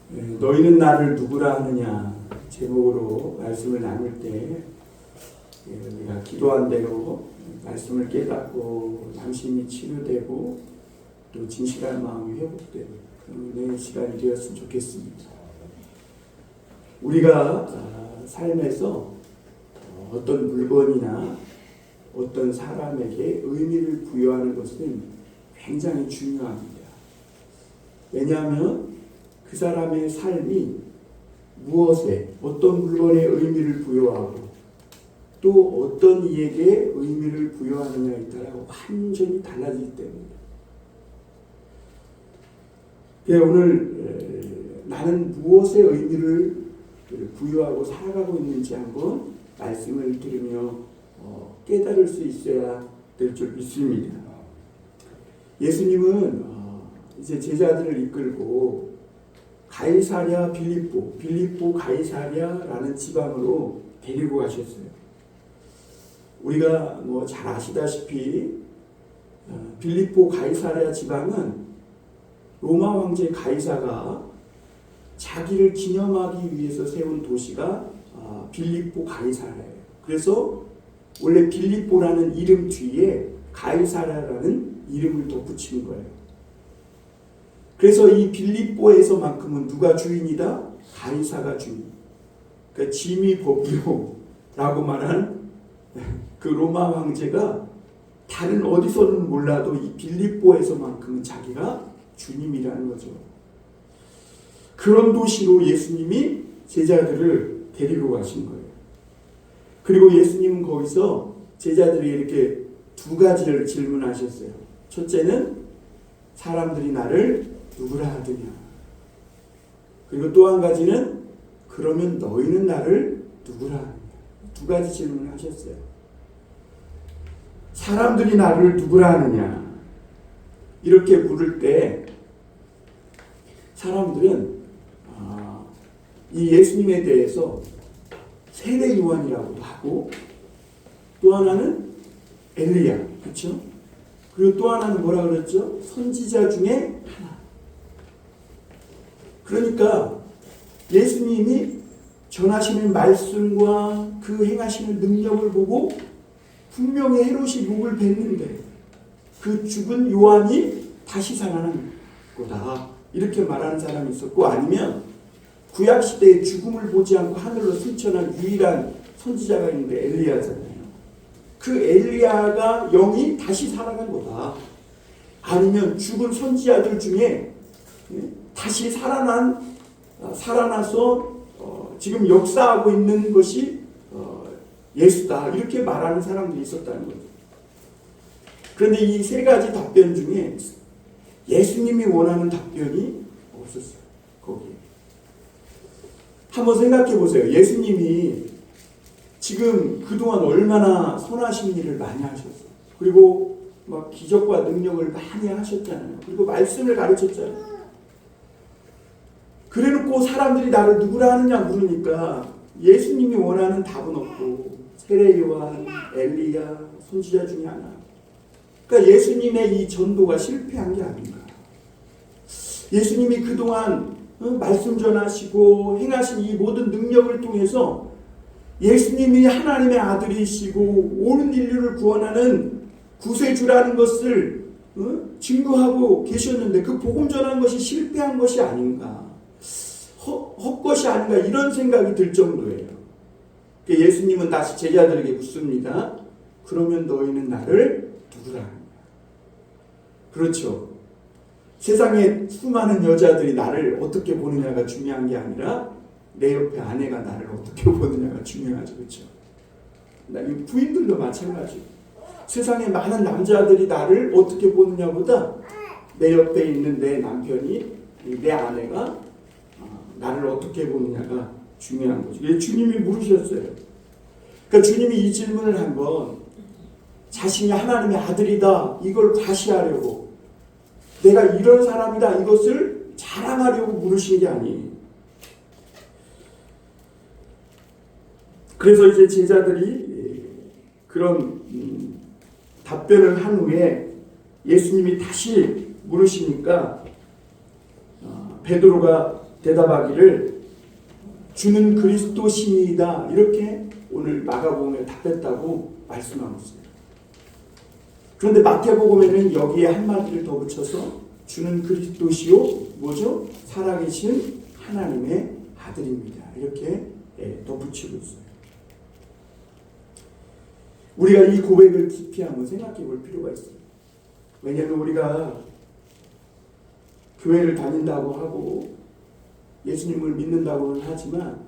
너희는 나를 누구라 하느냐 제목으로 말씀을 나눌 때 우리가 기도한 대로 말씀을 깨닫고 양심이 치유되고 또 진실한 마음이 회복되는 그런 은혜의 시간이 되었으면 좋겠습니다. 우리가 삶에서 어떤 물건이나 어떤 사람에게 의미를 부여하는 것은 굉장히 중요합니다. 왜냐하면 그 사람의 삶이 무엇에 어떤 물건에 의미를 부여하고 또 어떤 이에게 의미를 부여하느냐에 따라 완전히 달라지기 때문입니다. 오늘 나는 무엇에 의미를 부여하고 살아가고 있는지 한번 말씀을 들으며 깨달을 수 있어야 될 줄 믿습니다. 예수님은 이제 제자들을 이끌고 가이사랴 빌립보 가이사랴라는 지방으로 데리고 가셨어요. 우리가 잘 아시다시피 빌립보 가이사랴 지방은 로마 황제 가이사가 자기를 기념하기 위해서 세운 도시가 빌립보 가이사랴예요. 그래서 원래 빌립보라는 이름 뒤에 가이사랴라는 이름을 더 붙인 거예요. 그래서 이 빌립보에서만큼은 누가 주인이다? 가이사가 주인. 그러니까 지미 법이요라고 말한 그 로마 황제가 다른 어디서는 몰라도 이 빌립보에서만큼은 자기가 주님이라는 거죠. 그런 도시로 예수님이 제자들을 데리고 가신 거예요. 그리고 예수님은 거기서 제자들이 이렇게 두 가지를 질문하셨어요. 첫째는 사람들이 나를 누구라 하느냐. 그리고 또 한 가지는 그러면 너희는 나를 누구라 하느냐. 두 가지 질문을 하셨어요. 사람들이 나를 누구라 하느냐. 이렇게 물을 때 사람들은 이 예수님에 대해서 세례 요한이라고도 하고 또 하나는 엘리야, 그렇죠? 그리고 또 하나는 뭐라 그랬죠? 선지자 중에 하나. 그러니까 예수님이 전하시는 말씀과 그 행하시는 능력을 보고 분명히 헤롯이 목을 뱉는데 그 죽은 요한이 다시 살아난 거다. 이렇게 말하는 사람이 있었고, 아니면 구약시대에 죽음을 보지 않고 하늘로 승천한 유일한 선지자가 있는데 엘리야잖아요. 그 엘리야가 영이 다시 살아난 거다. 아니면 죽은 선지자들 중에 다시 살아나서 지금 역사하고 있는 것이 예수다. 이렇게 말하는 사람들이 있었다는 거죠. 그런데 이 세 가지 답변 중에 예수님이 원하는 답변이 없었어요. 거기에. 한번 생각해 보세요. 예수님이 지금 그동안 얼마나 선하신 일을 많이 하셨어요. 그리고 막 기적과 능력을 많이 하셨잖아요. 그리고 말씀을 가르쳤잖아요. 그래놓고 사람들이 나를 누구라 하느냐 물으니까 예수님이 원하는 답은 없고 세례 요한, 엘리야, 선지자 중에 하나. 그러니까 예수님의 이 전도가 실패한 게 아닌가. 예수님이 그동안 말씀 전하시고 행하신 이 모든 능력을 통해서 예수님이 하나님의 아들이시고 온 인류를 구원하는 구세주라는 것을 증거하고 계셨는데 그 복음 전하는 것이 실패한 것이 아닌가. 헛것이 아닌가 이런 생각이 들 정도예요. 예수님은 다시 제자들에게 묻습니다. 그러면 너희는 나를 누구라 하느냐. 그렇죠. 세상에 수많은 여자들이 나를 어떻게 보느냐가 중요한 게 아니라 내 옆에 아내가 나를 어떻게 보느냐가 중요하죠. 그렇죠. 부인들도 마찬가지고 세상에 많은 남자들이 나를 어떻게 보느냐보다 내 옆에 있는 내 남편이 내 아내가 나를 어떻게 보느냐가 중요한 거죠. 주님이 물으셨어요. 그러니까 주님이 이 질문을 한번 자신이 하나님의 아들이다 이걸 과시하려고 내가 이런 사람이다 이것을 자랑하려고 물으신 게 아니에요. 그래서 이제 제자들이 그런 답변을 한 후에 예수님이 다시 물으시니까 베드로가 대답하기를 주는 그리스도시니이다 이렇게 오늘 마가복음에 답했다고 말씀하고 있습니다. 그런데 마태복음에는 여기에 한마디를 더 붙여서 주는 그리스도시요 뭐죠? 살아계신 하나님의 아들입니다. 이렇게 덧붙이고 있어요. 우리가 이 고백을 깊이 한번 생각해 볼 필요가 있어요. 왜냐하면 우리가 교회를 다닌다고 하고 예수님을 믿는다고는 하지만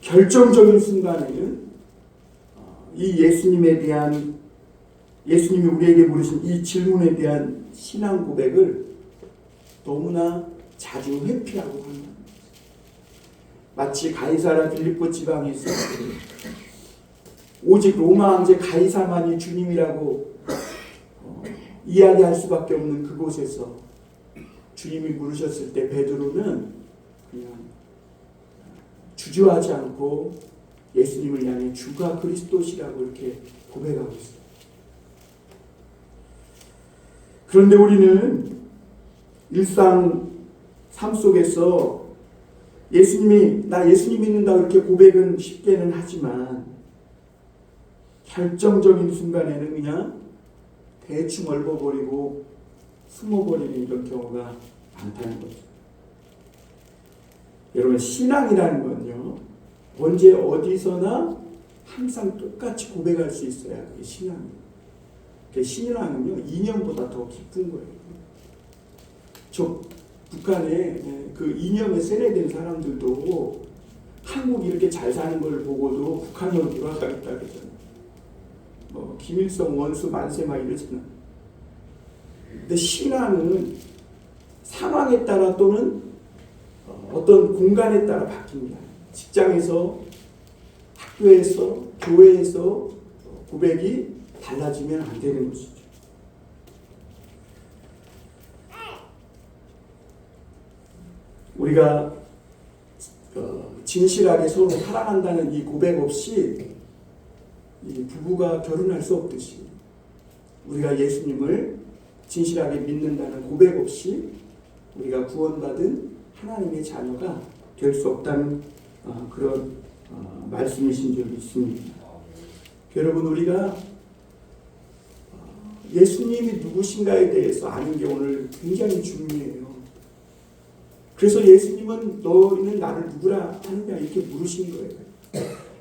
결정적인 순간에는 이 예수님에 대한 예수님이 우리에게 물으신 이 질문에 대한 신앙 고백을 너무나 자주 회피하고 하는 겁니다. 마치 가이사라 빌립보 지방에서 오직 로마 황제 가이사만이 주님이라고 이야기할 수밖에 없는 그곳에서 주님이 물으셨을 때 베드로는 그냥 주저하지 않고 예수님을 향해 주가 그리스도시라고 이렇게 고백하고 있어요. 그런데 우리는 일상 삶 속에서 나 예수님 믿는다 이렇게 고백은 쉽게는 하지만 결정적인 순간에는 그냥 대충 얼버버리고 숨어버리는 이런 경우가 많다는 거죠. 여러분 신앙이라는 건요 언제 어디서나 항상 똑같이 고백할 수 있어야 그게 신앙이에요. 신앙은요 이념보다 더 깊은 거예요. 저 북한에 그 이념에 세뇌된 사람들도 한국이 이렇게 잘 사는 걸 보고도 북한으로 돌아가겠다 그러잖아요. 뭐 김일성 원수 만세 막 이러잖아요. 근데 신앙은 상황에 따라 또는 어떤 공간에 따라 바뀝니다. 직장에서, 학교에서, 교회에서 고백이 달라지면 안 되는 것이죠. 우리가 진실하게 서로 사랑한다는 이 고백 없이 이 부부가 결혼할 수 없듯이 우리가 예수님을 진실하게 믿는다는 고백 없이 우리가 구원받은 하나님의 자녀가 될 수 없다는 그런 말씀이신 적이 있습니다. 여러분 우리가 예수님이 누구신가에 대해서 아는 게 오늘 굉장히 중요해요. 그래서 예수님은 너희는 나를 누구라 하느냐 이렇게 물으신 거예요.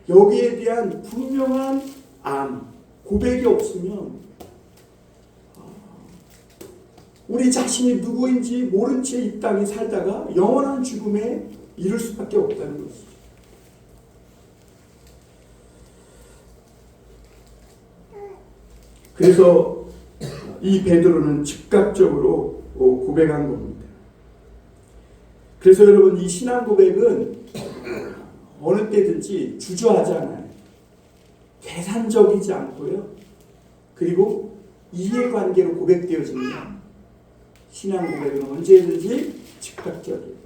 여기에 대한 분명한 고백이 없으면 우리 자신이 누구인지 모른 채 이 땅에 살다가 영원한 죽음에 이를 수밖에 없다는 것이죠. 그래서 이 베드로는 즉각적으로 고백한 겁니다. 그래서 여러분 이 신앙 고백은 어느 때든지 주저하지 않아요. 계산적이지 않고요. 그리고 이해관계로 고백되어집니다. 신앙 고백은 언제든지 즉각적이에요.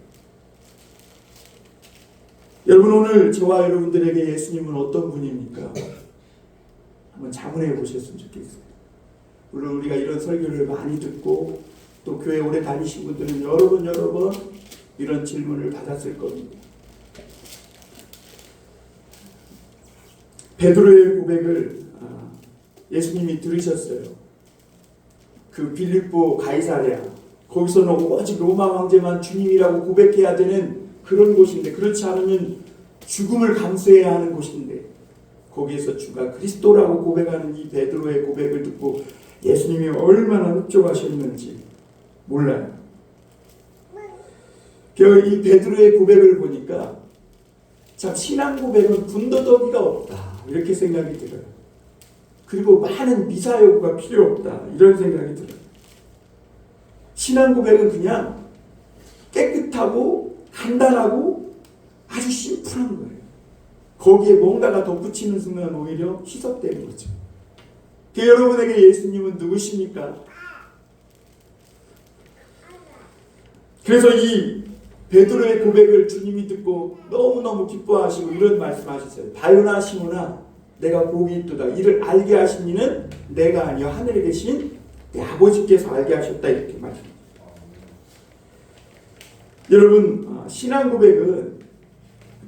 여러분 오늘 저와 여러분들에게 예수님은 어떤 분입니까? 한번 자문해 보셨으면 좋겠어요. 물론 우리가 이런 설교를 많이 듣고 또 교회 오래 다니신 분들은 여러 번 이런 질문을 받았을 겁니다. 베드로의 고백을 예수님이 들으셨어요. 그 빌립보 가이사랴 거기서는 오직 로마 황제만 주님이라고 고백해야 되는 그런 곳인데 그렇지 않으면 죽음을 감수해야 하는 곳인데 거기에서 주가 그리스도라고 고백하는 이 베드로의 고백을 듣고 예수님이 얼마나 흡족하셨는지 몰라요. 이 베드로의 고백을 보니까 참 신앙 고백은 군더더기가 없다 이렇게 생각이 들어요. 그리고 많은 미사여구가 필요 없다 이런 생각이 들어요. 신앙 고백은 그냥 깨끗하고 간단하고 아주 심플한 거예요. 거기에 뭔가가 덧붙이는 순간 오히려 희석되는 거죠. 여러분에게 예수님은 누구십니까? 그래서 이 베드로의 고백을 주님이 듣고 너무너무 기뻐하시고 이런 말씀하셨어요. 바요나 시몬아 내가 복이 있도다. 이를 알게 하신 이는 내가 아니요 하늘에 계신 내 아버지께서 알게 하셨다 이렇게 말합니다. 여러분, 신앙 고백은,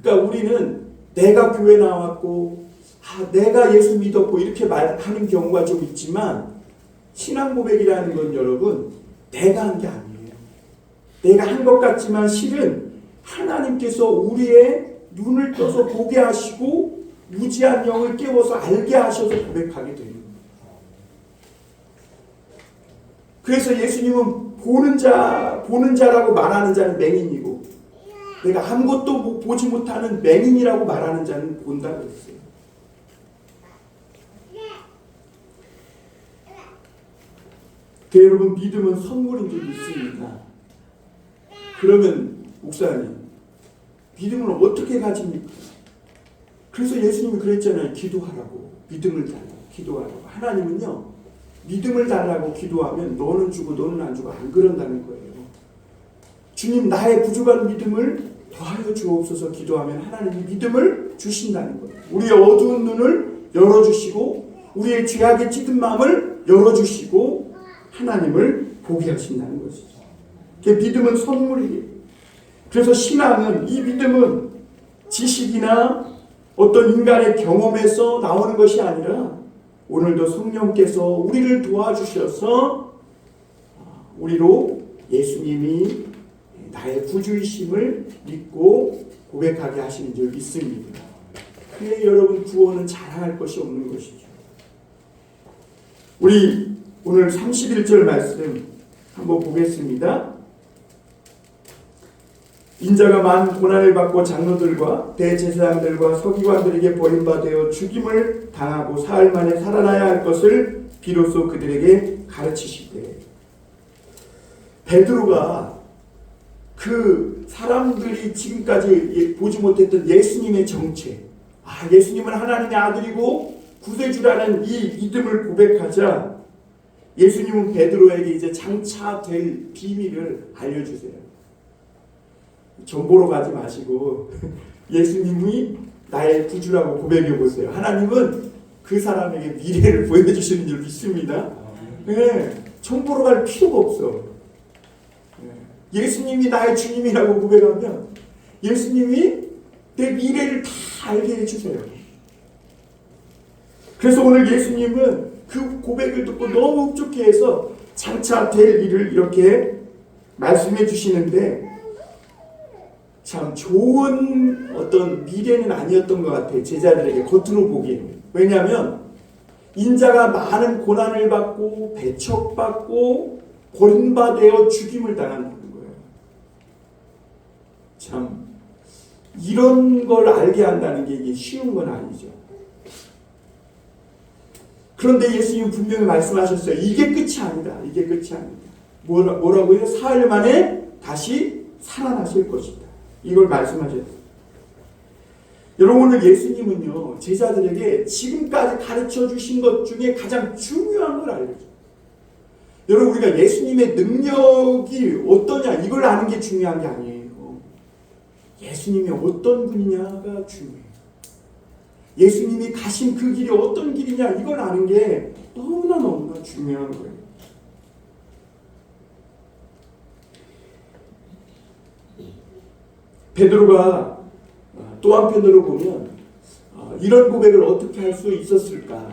그러니까 우리는 내가 교회 나왔고 내가 예수 믿었고 이렇게 말하는 경우가 좀 있지만, 신앙 고백이라는 건 여러분 내가 한 게 아니에요. 내가 한 것 같지만 실은 하나님께서 우리의 눈을 떠서 보게 하시고 무지한 영을 깨워서 알게 하셔서 고백하게 됩니다. 그래서 예수님은 보는 자라고 말하는 자는 맹인이고, 내가 아무것도 보지 못하는 맹인이라고 말하는 자는 본다고 했어요. 여러분, 믿음은 선물인 줄 믿습니다. 그러면 목사님, 믿음을 어떻게 가집니까? 그래서 예수님이 그랬잖아요. 기도하라고, 믿음을 달라고, 기도하라고. 하나님은요, 믿음을 달라고 기도하면 너는 주고 너는 안 주고 안 그런다는 거예요. 주님, 나의 부족한 믿음을 더하여 주옵소서 기도하면 하나님이 믿음을 주신다는 거예요. 우리의 어두운 눈을 열어주시고 우리의 죄악에 찌든 마음을 열어주시고 하나님을 보게 하신다는 것이죠. 믿음은 선물이에요. 그래서 신앙은, 이 믿음은 지식이나 어떤 인간의 경험에서 나오는 것이 아니라 오늘도 성령께서 우리를 도와주셔서 우리로 예수님이 나의 구주이심을 믿고 고백하게 하시는 줄 믿습니다. 그래 여러분, 구원은 자랑할 것이 없는 것이죠. 우리 오늘 31절 말씀 한번 보겠습니다. 인자가 많은 고난을 받고 장로들과 대제사장들과 서기관들에게 버림받아 죽임을 당하고 사흘 만에 살아나야 할 것을 비로소 그들에게 가르치시되, 베드로가 그 사람들이 지금까지 보지 못했던 예수님의 정체, 예수님은 하나님의 아들이고 구세주라는 이 믿음을 고백하자 예수님은 베드로에게 이제 장차 될 비밀을 알려주세요. 전 보러 가지 마시고 예수님이 나의 구주라고 고백해 보세요. 하나님은 그 사람에게 미래를 보여주시는 줄 믿습니다. 네, 전 보러 갈 필요가 없어. 예수님이 나의 주님이라고 고백하면 예수님이 내 미래를 다 알게 해주세요. 그래서 오늘 예수님은 그 고백을 듣고 너무 흡족해해서 장차 될 일을 이렇게 말씀해 주시는데, 참 좋은 어떤 미래는 아니었던 것 같아요. 제자들에게 겉으로 보기에는. 왜냐하면 인자가 많은 고난을 받고 배척받고 버림받아 죽임을 당한다는 거예요. 참 이런 걸 알게 한다는 게 이게 쉬운 건 아니죠. 그런데 예수님은 분명히 말씀하셨어요. 이게 끝이 아니다. 이게 끝이 아니다. 뭐라고요? 사흘 만에 다시 살아나실 것이다. 이걸 말씀하셨어요. 여러분, 오늘 예수님은요, 제자들에게 지금까지 가르쳐 주신 것 중에 가장 중요한 걸 알려줘요. 여러분, 우리가 예수님의 능력이 어떠냐 이걸 아는 게 중요한 게 아니에요. 예수님이 어떤 분이냐가 중요해요. 예수님이 가신 그 길이 어떤 길이냐 이걸 아는 게 너무나 중요한 거예요. 베드로가 또 한편으로 보면 이런 고백을 어떻게 할 수 있었을까?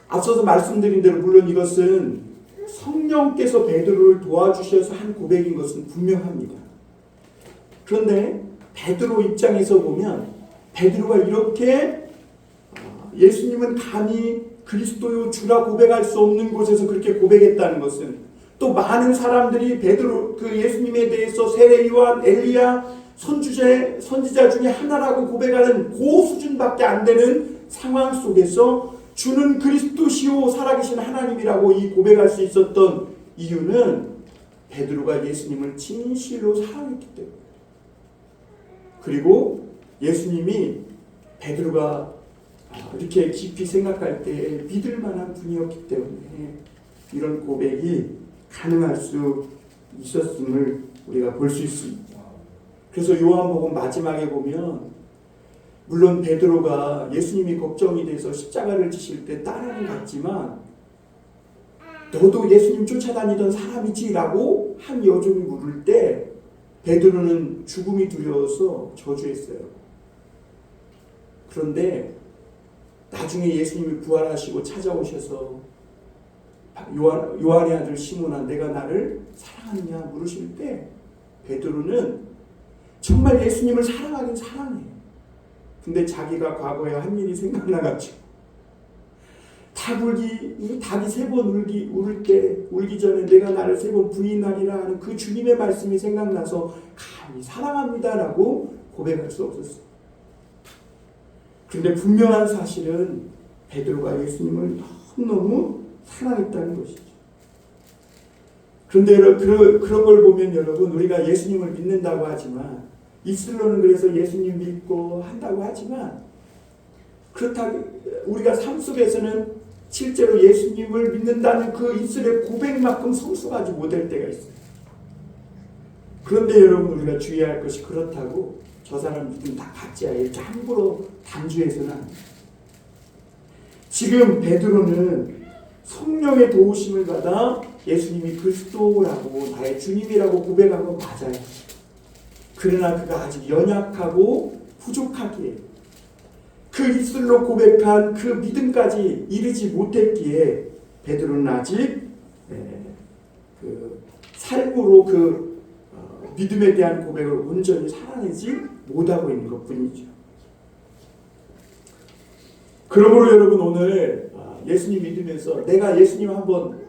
앞서서 말씀드린 대로 물론 이것은 성령께서 베드로를 도와주셔서 한 고백인 것은 분명합니다. 그런데 베드로 입장에서 보면 베드로가 이렇게 예수님은 감히 그리스도요 주라 고백할 수 없는 곳에서 그렇게 고백했다는 것은, 또 많은 사람들이 베드로 그 예수님에 대해서 세례 요한, 엘리야, 선지자 중에 하나라고 고백하는 그 수준밖에 안 되는 상황 속에서 주는 그리스도시요 살아계신 하나님이라고 이 고백할 수 있었던 이유는 베드로가 예수님을 진실로 사랑했기 때문에, 그리고 예수님이 베드로가 이렇게 깊이 생각할 때 믿을 만한 분이었기 때문에 이런 고백이 가능할 수 있었음을 우리가 볼 수 있습니다. 그래서 요한복음 마지막에 보면 물론 베드로가 예수님이 걱정이 돼서 십자가를 지실 때 따르는 같지만 너도 예수님 쫓아다니던 사람이지 라고 한 여종이 물을 때 베드로는 죽음이 두려워서 저주했어요. 그런데 나중에 예수님이 부활하시고 찾아오셔서 요한의 아들 시몬아 내가 나를 사랑하느냐 물으실 때 베드로는 정말 예수님을 사랑하긴 사랑해. 근데 자기가 과거에 한 일이 생각나가지고 닭이 3번 울기 전에 내가 나를 3번 부인하리라 하는 그 주님의 말씀이 생각나서 감히 사랑합니다라고 고백할 수 없었어요. 근데 분명한 사실은 베드로가 예수님을 너무너무 사랑했다는 것이죠. 그런데 그런 걸 보면 여러분 우리가 예수님을 믿는다고 하지만 입술로는 그래서 예수님 믿고 한다고 하지만 그렇다고 우리가 삶 속에서는 실제로 예수님을 믿는다는 그 입술의 고백만큼 성숙하지 못할 때가 있어요. 그런데 여러분 우리가 주의할 것이 그렇다고 저 사람 믿음 다 가짜야 이렇게 함부로 단주해서는 안 돼요. 지금 베드로는 성령의 도우심을 받아 예수님이 그리스도라고 나의 주님이라고 고백한 건 맞아요. 그러나 그가 아직 연약하고 부족하기에 그 입술로 고백한 그 믿음까지 이르지 못했기에 베드로는 아직 그 삶으로 그 믿음에 대한 고백을 온전히 살아내지 못하고 있는 것뿐이죠. 그러므로 여러분 오늘 예수님 믿으면서 내가 예수님 한번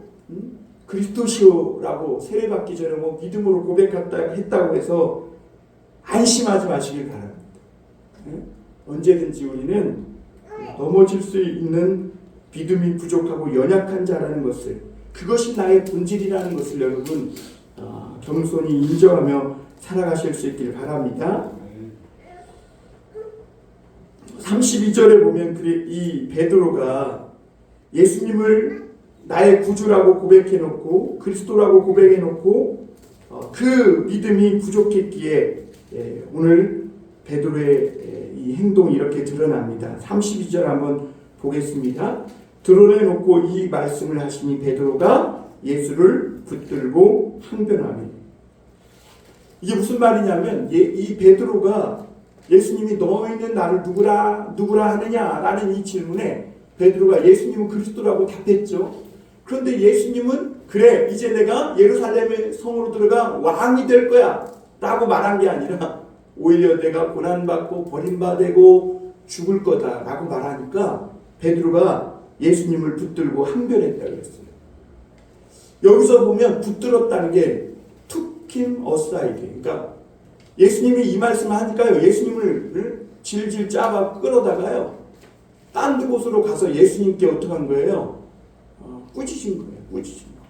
그리스도시오라고 세례받기 전에 뭐 믿음으로 고백했다고 해서 안심하지 마시길 바랍니다. 언제든지 우리는 넘어질 수 있는 믿음이 부족하고 연약한 자라는 것을 그것이 나의 본질이라는 것을 여러분 겸손히 인정하며 살아가실 수 있길 바랍니다. 32절에 보면 이 베드로가 예수님을 나의 구주라고 고백해놓고 그리스도라고 고백해놓고 그 믿음이 부족했기에 오늘 베드로의 이 행동이 이렇게 드러납니다. 32절 한번 보겠습니다. 드러내놓고 이 말씀을 하시니 베드로가 예수를 붙들고 항변하니 이게 무슨 말이냐면 이 베드로가 예수님이 너희는 나를 누구라 하느냐라는 이 질문에 베드로가 예수님은 그리스도라고 답했죠. 그런데 예수님은 그래 이제 내가 예루살렘의 성으로 들어가 왕이 될 거야 라고 말한 게 아니라 오히려 내가 고난받고 버림받고 죽을 거다 라고 말하니까 베드로가 예수님을 붙들고 항변했다고 했어요. 여기서 보면 붙들었다는 게 took him aside, 그러니까 예수님이 이 말씀을 하니까요 예수님을 질질 짜가 끌어다가요 딴 곳으로 가서 예수님께 어떻게 한 거예요? 꾸짖은 거예요. 꾸짖은 거.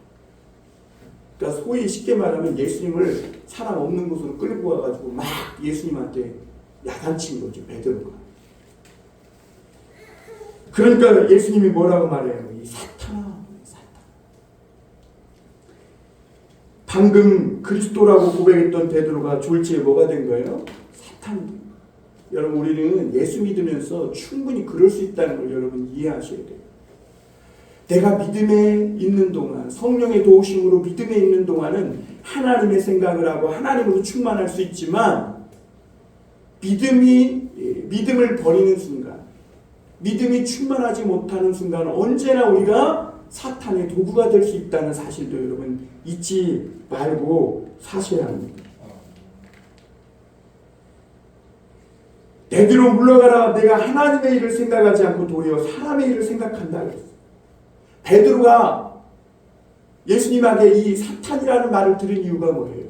그러니까 소위 쉽게 말하면 예수님을 사람 없는 곳으로 끌고 와가지고 막 예수님한테 야단친 거죠. 베드로가. 그러니까 예수님이 뭐라고 말해요? 이 사탄아. 방금 그리스도라고 고백했던 베드로가 졸지에 뭐가 된 거예요? 사탄이 된 거예요. 여러분 우리는 예수 믿으면서 충분히 그럴 수 있다는 걸 여러분 이해하셔야 돼요. 내가 믿음에 있는 동안 성령의 도우심으로 믿음에 있는 동안은 하나님의 생각을 하고 하나님으로 충만할 수 있지만 믿음을 버리는 순간 믿음이 충만하지 못하는 순간은 언제나 우리가 사탄의 도구가 될 수 있다는 사실도 여러분 잊지 말고 사셔야 합니다. 내 뒤로 물러가라. 내가 하나님의 일을 생각하지 않고 도리어 사람의 일을 생각한다 그랬어요. 베드로가 예수님에게 이 사탄이라는 말을 들은 이유가 뭐예요?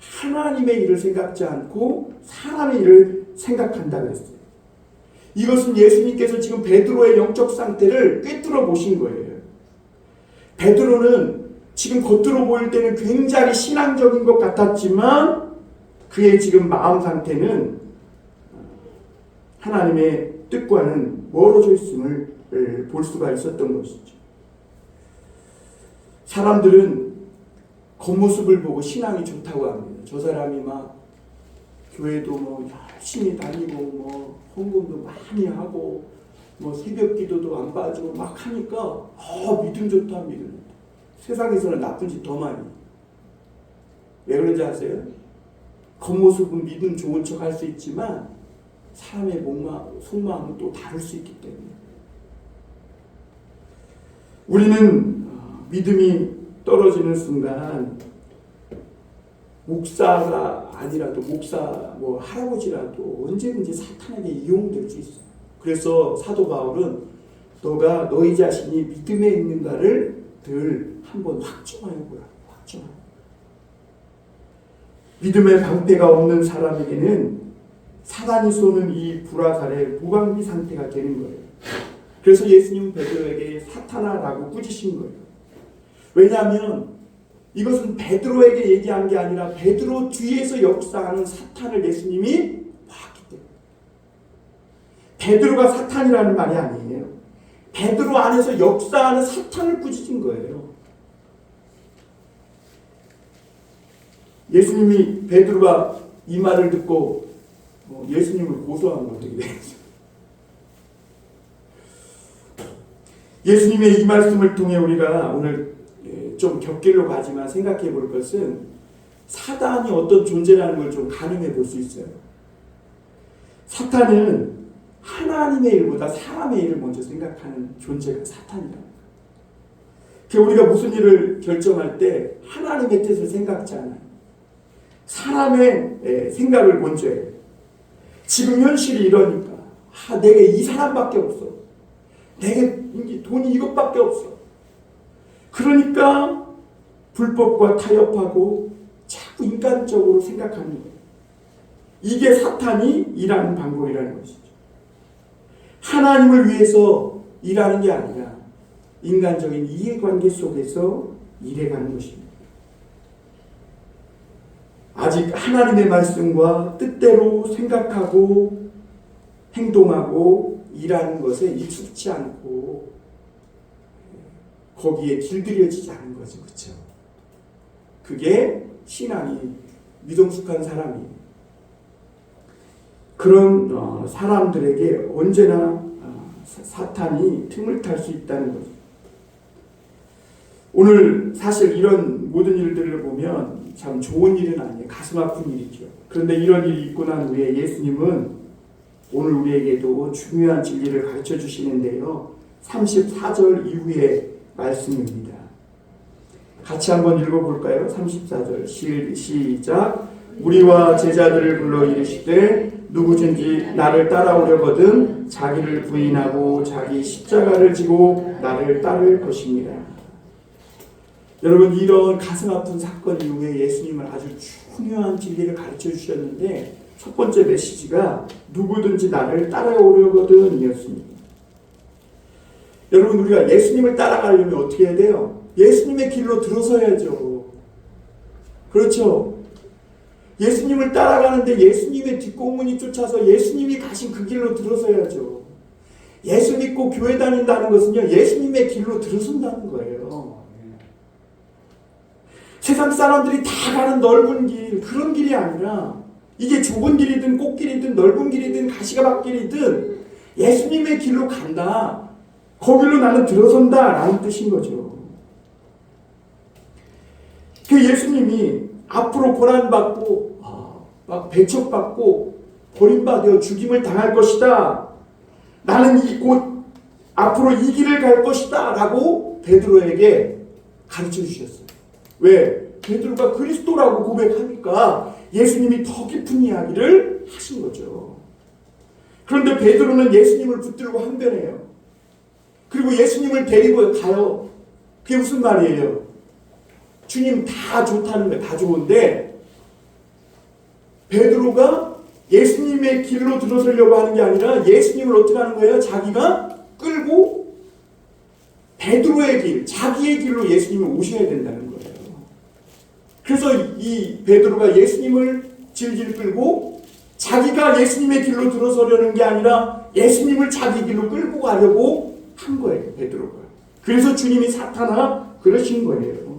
하나님의 일을 생각지 않고 사람의 일을 생각한다 그랬어요. 이것은 예수님께서 지금 베드로의 영적 상태를 꿰뚫어 보신 거예요. 베드로는 지금 겉으로 보일 때는 굉장히 신앙적인 것 같았지만 그의 지금 마음 상태는 하나님의 뜻과는 멀어져 있음을 볼 수가 있었던 것이죠. 사람들은 겉모습을 보고 신앙이 좋다고 합니다. 저 사람이 막 교회도 뭐 열심히 다니고 뭐 헌금도 많이 하고 뭐 새벽 기도도 안 빠지고 막 하니까 믿음 좋다 믿음 좋다. 세상에서는 나쁜 짓 더 많이. 왜 그런지 아세요? 겉모습은 믿음 좋은 척 할 수 있지만 사람의 속마음은 또 다를 수 있기 때문에 우리는 믿음이 떨어지는 순간 목사가 아니라도 목사 할아버지라도 언제든지 사탄에게 이용될 수 있어요. 그래서 사도 바울은 너가 너희 자신이 믿음에 있는가를 늘 한번 확정하여 보라. 확정하여. 믿음의 방패가 없는 사람에게는 사단이 쏘는 이 불화 아래 무방비 상태가 되는 거예요. 그래서 예수님은 베드로에게 사탄아라고 꾸짖으신 거예요. 왜냐하면 이것은 베드로에게 얘기한 게 아니라 베드로 뒤에서 역사하는 사탄을 예수님이 봤기 때문에. 베드로가 사탄이라는 말이 아니에요. 베드로 안에서 역사하는 사탄을 꾸짖은 거예요. 예수님이 베드로가 이 말을 듣고 예수님을 고소한 거 어떻게 되겠어요? 예수님의 이 말씀을 통해 우리가 오늘 좀 곁길로 가지만 생각해 볼 것은 사단이 어떤 존재라는 걸 좀 가늠해 볼 수 있어요. 사탄은 하나님의 일보다 사람의 일을 먼저 생각하는 존재가 사탄이다. 우리가 무슨 일을 결정할 때 하나님의 뜻을 생각지 않아요. 사람의 생각을 먼저 해요. 지금 현실이 이러니까 내게 이 사람밖에 없어. 내게 돈이 이것밖에 없어. 그러니까 불법과 타협하고 자꾸 인간적으로 생각하는 거예요. 이게 사탄이 일하는 방법이라는 것이죠. 하나님을 위해서 일하는 게 아니라 인간적인 이해관계 속에서 일해가는 것입니다. 아직 하나님의 말씀과 뜻대로 생각하고 행동하고 일하는 것에 익숙치 않고 거기에 길들여지지 않은 거죠. 그렇죠? 그게 신앙이 미성숙한 사람이 그런 사람들에게 언제나 사탄이 틈을 탈 수 있다는 거죠. 오늘 사실 이런 모든 일들을 보면 참 좋은 일은 아니에요. 가슴 아픈 일이죠. 그런데 이런 일이 있고 난 후에 예수님은 오늘 우리에게도 중요한 진리를 가르쳐 주시는데요. 34절 이후의 말씀입니다. 같이 한번 읽어볼까요? 34절 시작. 무리와 제자들을 불러 이르시되 누구든지 나를 따라오려거든 자기를 부인하고 자기 십자가를 지고 나를 따를 것입니다. 여러분, 이런 가슴 아픈 사건 이후에 예수님은 아주 중요한 진리를 가르쳐 주셨는데 첫 번째 메시지가 누구든지 나를 따라오려거든 이었습니다. 여러분, 우리가 예수님을 따라가려면 어떻게 해야 돼요? 예수님의 길로 들어서야죠. 그렇죠? 예수님을 따라가는데 예수님의 뒷공문이 쫓아서 예수님이 가신 그 길로 들어서야죠. 예수 믿고 교회 다닌다는 것은요, 예수님의 길로 들어선다는 거예요. 세상 사람들이 다 가는 넓은 길, 그런 길이 아니라 이게 좁은 길이든 꽃길이든 넓은 길이든 가시가밭길이든 예수님의 길로 간다. 거길로 나는 들어선다 라는 뜻인 거죠. 그 예수님이 앞으로 고난받고 막 배척받고 버림받아 죽임을 당할 것이다. 나는 곧 앞으로 이 길을 갈 것이다 라고 베드로에게 가르쳐 주셨어요. 왜? 베드로가 그리스도라고 고백하니까 예수님이 더 깊은 이야기를 하신 거죠. 그런데 베드로는 예수님을 붙들고 항변해요. 그리고 예수님을 데리고 가요. 그게 무슨 말이에요? 주님 다 좋다는 거예요. 다 좋은데 베드로가 예수님의 길로 들어서려고 하는 게 아니라 예수님을 어떻게 하는 거예요? 자기가 끌고 베드로의 길, 자기의 길로 예수님을 오셔야 된다는 거예요. 그래서 이 베드로가 예수님을 질질 끌고 자기가 예수님의 길로 들어서려는 게 아니라 예수님을 자기 길로 끌고 가려고 한 거예요. 베드로가. 그래서 주님이 사탄아 그러신 거예요.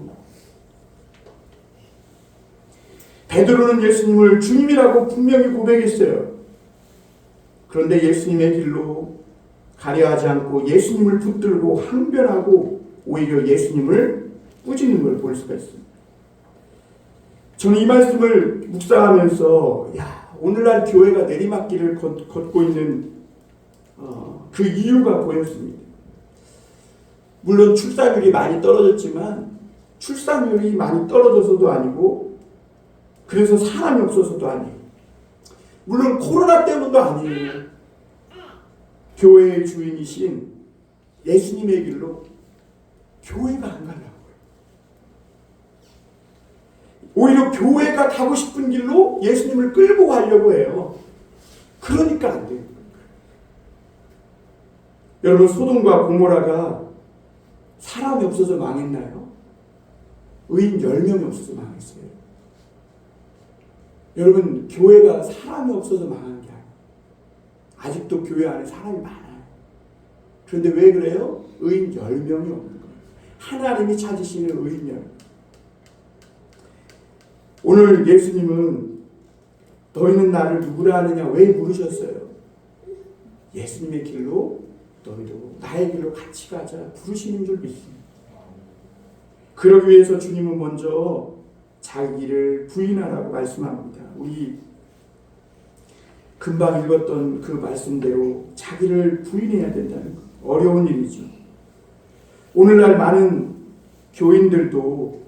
베드로는 예수님을 주님이라고 분명히 고백했어요. 그런데 예수님의 길로 가려 하지 않고 예수님을 붙들고 항변하고 오히려 예수님을 꾸짖는 걸 볼 수가 있습니다. 저는 이 말씀을 묵상하면서 오늘날 교회가 내리막길을 걷고 있는 그 이유가 보였습니다. 물론 출산율이 많이 떨어졌지만 출산율이 많이 떨어져서도 아니고 그래서 사람이 없어서도 아니에요. 물론 코로나 때문도 아니에요. 교회의 주인이신 예수님의 길로 교회가 안 가려고요. 오히려 교회가 가고 싶은 길로 예수님을 끌고 가려고 해요. 그러니까 안 돼요. 여러분, 소돔과 고모라가 사람이 없어서 망했나요? 의인 10명이 없어서 망했어요. 여러분, 교회가 사람이 없어서 망한 게 아니에요. 아직도 교회 안에 사람이 많아요. 그런데 왜 그래요? 의인 10명이 없는 거예요. 하나님이 찾으시는 의인 10명. 오늘 예수님은 너희는 나를 누구라 하느냐 왜 물으셨어요? 예수님의 길로 너희도 나의 길로 같이 가자 부르시는 줄 믿습니다. 그러기 위해서 주님은 먼저 자기를 부인하라고 말씀합니다. 우리 금방 읽었던 그 말씀대로 자기를 부인해야 된다는 거. 어려운 일이죠. 오늘날 많은 교인들도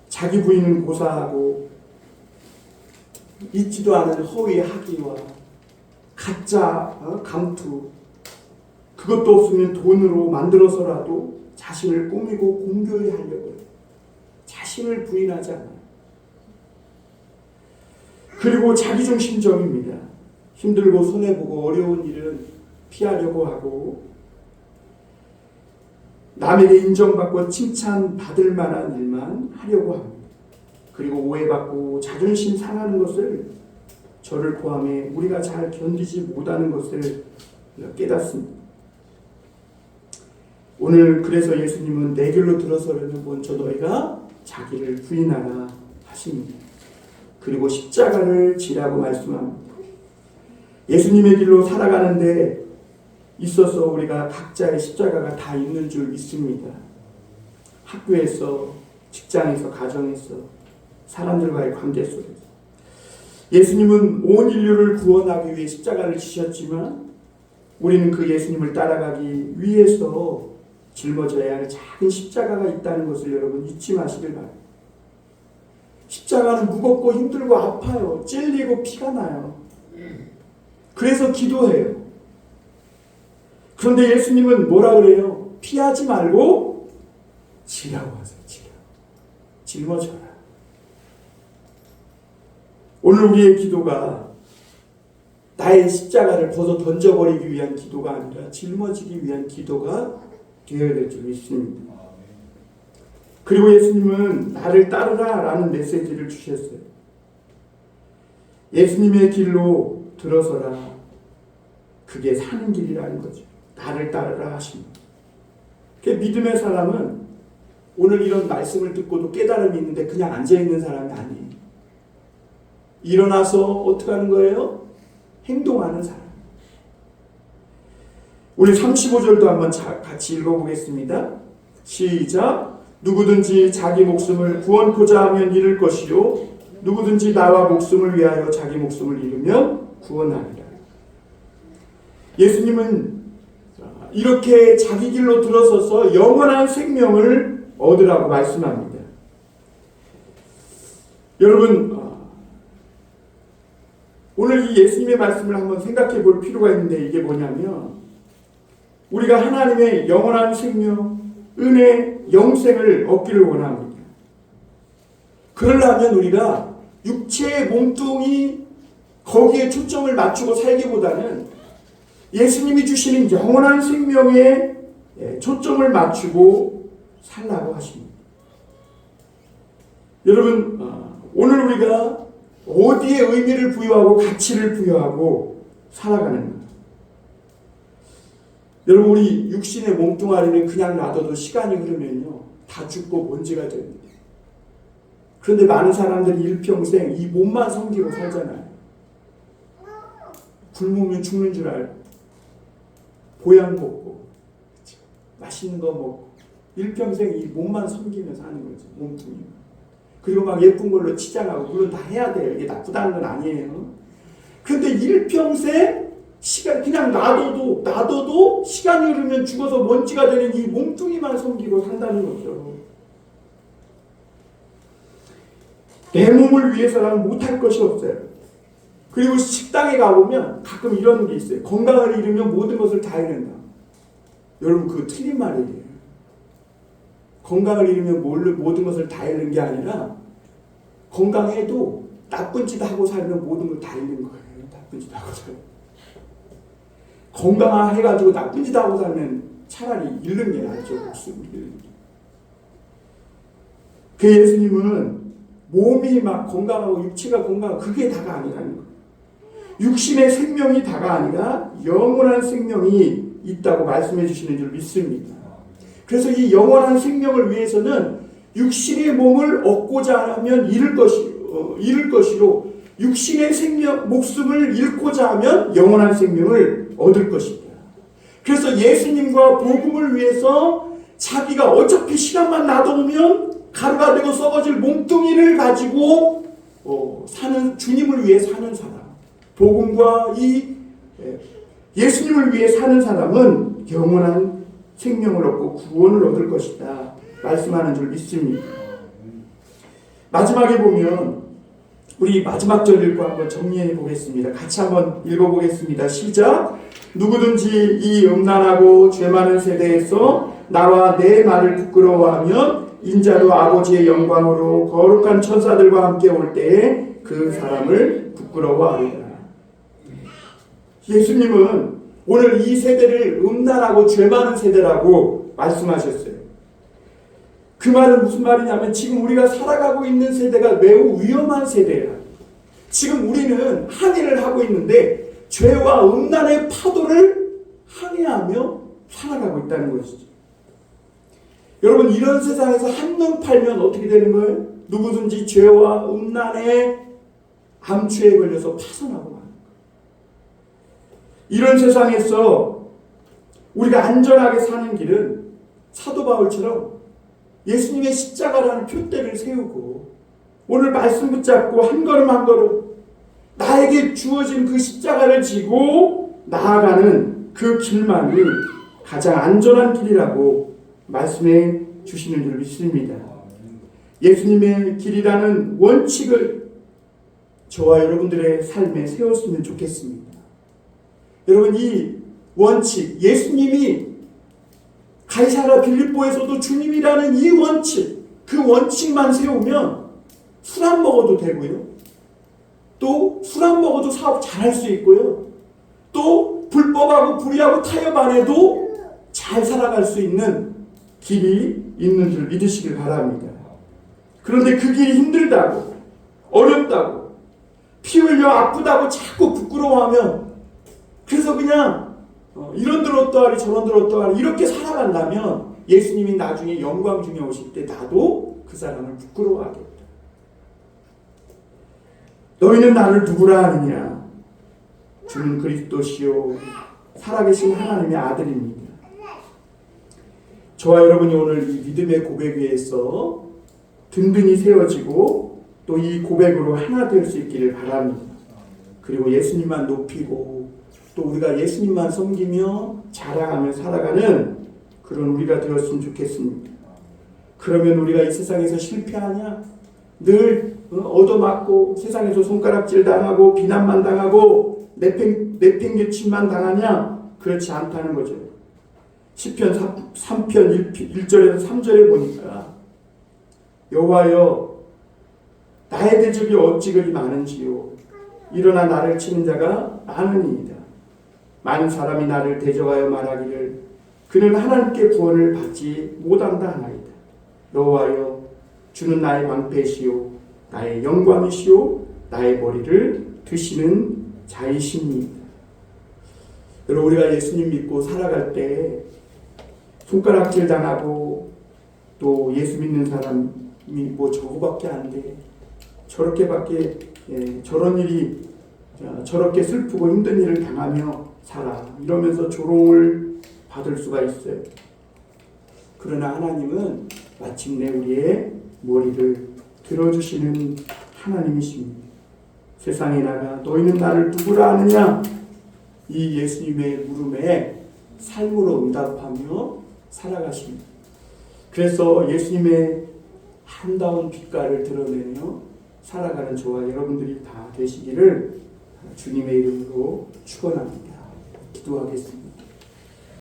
자기 부인은 고사하고 있지도 않은 허위 학위와 가짜 감투, 그것도 없으면 돈으로 만들어서라도 자신을 꾸미고 공교히 하려고 해요. 자신을 부인하지 않아요. 그리고 자기중심적입니다. 힘들고 손해보고 어려운 일은 피하려고 하고 남에게 인정받고 칭찬받을 만한 일만 하려고 합니다. 그리고 오해받고 자존심 상하는 것을 저를 포함해 우리가 잘 견디지 못하는 것을 깨닫습니다. 오늘 그래서 예수님은 내 길로 들어서려면 먼저 너희가 자기를 부인하라 하십니다. 그리고 십자가를 지라고 말씀합니다. 예수님의 길로 살아가는데 있어서 우리가 각자의 십자가가 다 있는 줄 믿습니다. 학교에서, 직장에서, 가정에서, 사람들과의 관계 속에서. 예수님은 온 인류를 구원하기 위해 십자가를 지셨지만 우리는 그 예수님을 따라가기 위해서 짊어져야 할 작은 십자가가 있다는 것을 여러분 잊지 마시길 바랍니다. 십자가는 무겁고 힘들고 아파요. 찔리고 피가 나요. 그래서 기도해요. 그런데 예수님은 뭐라 그래요? 피하지 말고 지라고 하세요. 짊어져라. 오늘 우리의 기도가 나의 십자가를 벗어 던져버리기 위한 기도가 아니라 짊어지기 위한 기도가 되어야 될 줄 믿습니다. 그리고 예수님은 나를 따르라 라는 메시지를 주셨어요. 예수님의 길로 들어서라. 그게 사는 길이라는 거죠. 나를 따르라 하십니다. 믿음의 사람은 오늘 이런 말씀을 듣고도 깨달음이 있는데 그냥 앉아있는 사람이 아니에요. 일어나서 어떻게 하는 거예요? 행동하는 사람. 우리 35절도 한번 같이 읽어보겠습니다. 시작. 누구든지 자기 목숨을 구원코자 하면 잃을 것이요 누구든지 나와 목숨을 위하여 자기 목숨을 잃으면 구원하리라. 예수님은 이렇게 자기 길로 들어서서 영원한 생명을 얻으라고 말씀합니다. 여러분, 오늘 이 예수님의 말씀을 한번 생각해 볼 필요가 있는데 이게 뭐냐면 우리가 하나님의 영원한 생명, 은혜, 영생을 얻기를 원합니다. 그러려면 우리가 육체의 몸뚱이 거기에 초점을 맞추고 살기보다는 예수님이 주시는 영원한 생명에 초점을 맞추고 살라고 하십니다. 여러분, 오늘 우리가 어디에 의미를 부여하고 가치를 부여하고 살아가는가? 여러분, 우리 육신의 몸뚱아리는 그냥 놔둬도 시간이 흐르면요 다 죽고 먼지가 됩니다. 그런데 많은 사람들이 일평생 이 몸만 섬기고 살잖아요. 굶으면 죽는 줄 알고 보양 먹고 맛있는 거 먹고 일평생 이 몸만 섬기며 사는 거죠. 몸뚱이. 그리고 막 예쁜 걸로 치장하고, 물론 다 해야 돼요. 이게 나쁘다는 건 아니에요. 근데 일평생 시간 그냥 놔둬도 시간이 흐르면 죽어서 먼지가 되는 이 몸뚱이만 섬기고 산다는 거죠. 내 몸을 위해서라면 못할 것이 없어요. 그리고 식당에 가보면 가끔 이런 게 있어요. 건강을 잃으면 모든 것을 다 잃는다. 여러분, 그거 틀린 말이에요. 건강을 잃으면 모든 것을 다 잃는 게 아니라, 건강해도 나쁜 짓 하고 살면 모든 걸 다 잃는 거예요. 나쁜 짓 하고 살면. 건강해가지고 나쁜 짓 하고 살면 차라리 잃는 게 낫죠. 그 예수님은 몸이 막 건강하고 육체가 건강하고 그게 다가 아니라는 거예요. 육신의 생명이 다가 아니라 영원한 생명이 있다고 말씀해 주시는 줄 믿습니다. 그래서 이 영원한 생명을 위해서는 육신의 몸을 얻고자 하면 잃을 것이요 육신의 생명, 목숨을 잃고자 하면 영원한 생명을 얻을 것입니다. 그래서 예수님과 복음을 위해서 자기가 어차피 시간만 놔두면 가루가 되고 썩어질 몸뚱이를 가지고 사는, 주님을 위해 사는 사람, 복음과 이 예수님을 위해 사는 사람은 영원한 생명을 얻고 구원을 얻을 것이다 말씀하는 줄 믿습니다. 마지막에 보면 우리 마지막 절 읽고 한번 정리해 보겠습니다. 같이 한번 읽어보겠습니다. 시작. 누구든지 이 음란하고 죄 많은 세대에서 나와 내 말을 부끄러워하면 인자도 아버지의 영광으로 거룩한 천사들과 함께 올 때에 그 사람을 부끄러워하리라. 예수님은 오늘 이 세대를 음란하고 죄 많은 세대라고 말씀하셨어요. 그 말은 무슨 말이냐면 지금 우리가 살아가고 있는 세대가 매우 위험한 세대야. 지금 우리는 항해를 하고 있는데 죄와 음란의 파도를 항해하며 살아가고 있다는 것이죠. 여러분, 이런 세상에서 한눈 팔면 어떻게 되는 거예요? 누구든지 죄와 음란의 암추에 걸려서 파손하고 마는 거예요. 이런 세상에서 우리가 안전하게 사는 길은 사도 바울처럼 예수님의 십자가라는 표대를 세우고 오늘 말씀 붙잡고 한 걸음 한 걸음 나에게 주어진 그 십자가를 지고 나아가는 그 길만이 가장 안전한 길이라고 말씀해 주시는 줄 믿습니다. 예수님의 길이라는 원칙을 저와 여러분들의 삶에 세웠으면 좋겠습니다. 여러분, 이 원칙, 예수님이 가이사랴 빌립보에서도 주님이라는 이 원칙, 그 원칙만 세우면 술 안 먹어도 되고요. 또 술 안 먹어도 사업 잘할 수 있고요. 또 불법하고 불의하고 타협 안 해도 잘 살아갈 수 있는 길이 있는 줄 믿으시길 바랍니다. 그런데 그 길이 힘들다고, 어렵다고, 피 흘려 아프다고 자꾸 부끄러워하면, 그래서 그냥 이런들 어떠하리 저런들 어떠하리 이렇게 살아간다면 예수님이 나중에 영광 중에 오실 때 나도 그 사람을 부끄러워하겠다. 너희는 나를 누구라 하느냐? 주는 그리스도시요 살아계신 하나님의 아들입니다. 저와 여러분이 오늘 이 믿음의 고백 위에서 든든히 세워지고 또 이 고백으로 하나 될 수 있기를 바랍니다. 그리고 예수님만 높이고 또 우리가 예수님만 섬기며 자랑하며 살아가는 그런 우리가 되었으면 좋겠습니다. 그러면 우리가 이 세상에서 실패하냐? 늘 얻어맞고 세상에서 손가락질 당하고 비난만 당하고 내팽개침만 당하냐? 그렇지 않다는 거죠. 시편 3편 1절에서 3절에 보니까 여호와여 나의 대적이 어찌 그리 많은지요 일어나 나를 치는 자가 많으니이다. 많은 사람이 나를 대적하여 말하기를 그는 하나님께 구원을 받지 못한다 하나이다. 여호와여 주는 나의 방패시요 나의 영광이시요 나의 머리를 드시는 자이십니다. 여러분, 우리가 예수님 믿고 살아갈 때 손가락질 당하고 또 예수 믿는 사람이 뭐 저거밖에 안 돼, 저렇게밖에 저런 일이 저렇게 슬프고 힘든 일을 당하며 살아 이러면서 조롱을 받을 수가 있어요. 그러나 하나님은 마침내 우리의 머리를 들어주시는 하나님이십니다. 세상에 나가 너희는 나를 누구라 하느냐? 이 예수님의 물음에 삶으로 응답하며 살아가십니다. 그래서 예수님의 아름다운 빛깔을 드러내며 살아가는 저와 여러분들이 다 되시기를 주님의 이름으로 축원합니다. 기도하겠습니다.